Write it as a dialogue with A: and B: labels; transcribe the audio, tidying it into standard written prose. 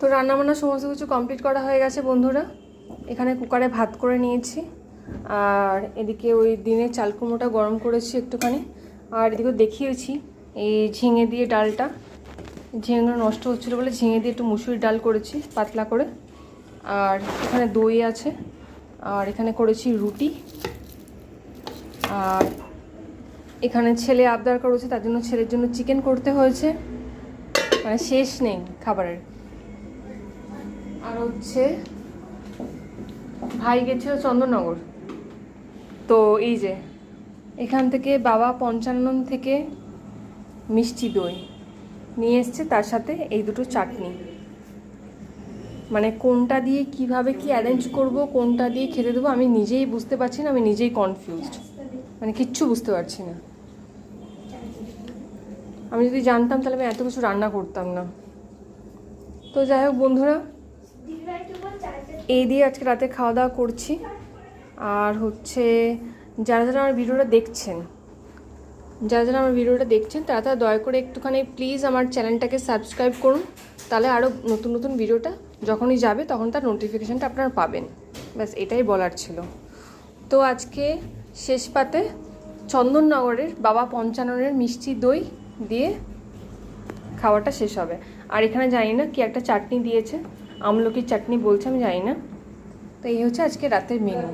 A: তো রান্নাবান্না সমস্ত কিছু কমপ্লিট করা হয়ে গেছে বন্ধুরা। এখানে কুকারে ভাত করে নিয়েছি, আর এদিকে ওই দিনের চাল কুমড়োটা গরম করেছি একটুখানি, আর এদিকে দেখিয়েছি এই ঝিঙে দিয়ে ডালটা। ঝিঙেগুলো নষ্ট হচ্ছিলো বলে ঝিঙে দিয়ে একটু মুসুরির ডাল করেছি পাতলা করে। আর এখানে দই আছে, আর এখানে করেছি রুটি। আর এখানে ছেলে আবদার করেছে, তার জন্য ছেলের জন্য চিকেন করতে হয়েছে, মানে শেষ নেই খাবারের। আর হচ্ছে ভাই গেছিল চন্দননগর, তো এই যে এখান থেকে বাবা পঞ্চানন থেকে মিষ্টি দই নিয়ে এসছে, তার সাথে এই দুটো চাটনি। মানে কোনটা দিয়ে কিভাবে কি অ্যারেঞ্জ করব, কোনটা দিয়ে খেতে দেবো আমি নিজেই বুঝতে পারছি না, আমি নিজেই কনফিউজড, মানে কিচ্ছু বুঝতে পারছি না। আমি যদি জানতাম তাহলে আমি এত কিছু রান্না করতাম না। তো যাই হোক বন্ধুরা, এই দিয়ে আজকে রাতে খাওয়া দাওয়া করছি। আর হচ্ছে যারা যারা আমার ভিডিওটা দেখছেন তারা তারা দয়া করে একটুখানি প্লিজ আমার চ্যানেলটাকে সাবস্ক্রাইব করুন, তাহলে আরও নতুন নতুন ভিডিওটা যখনই যাবে তখন তার নোটিফিকেশানটা আপনারা পাবেন। ব্যাস এটাই বলার ছিল। তো আজকে শেষ পাতে চন্দননগরের বাবা পঞ্চাননের মিষ্টি দই দিয়ে খাওয়াটা শেষ হবে। আর এখানে জানি না কি একটা চাটনি দিয়েছে, আমলকির চাটনি বলছে, আমি জানি না। তো এই হচ্ছে আজকে রাতের মেনু।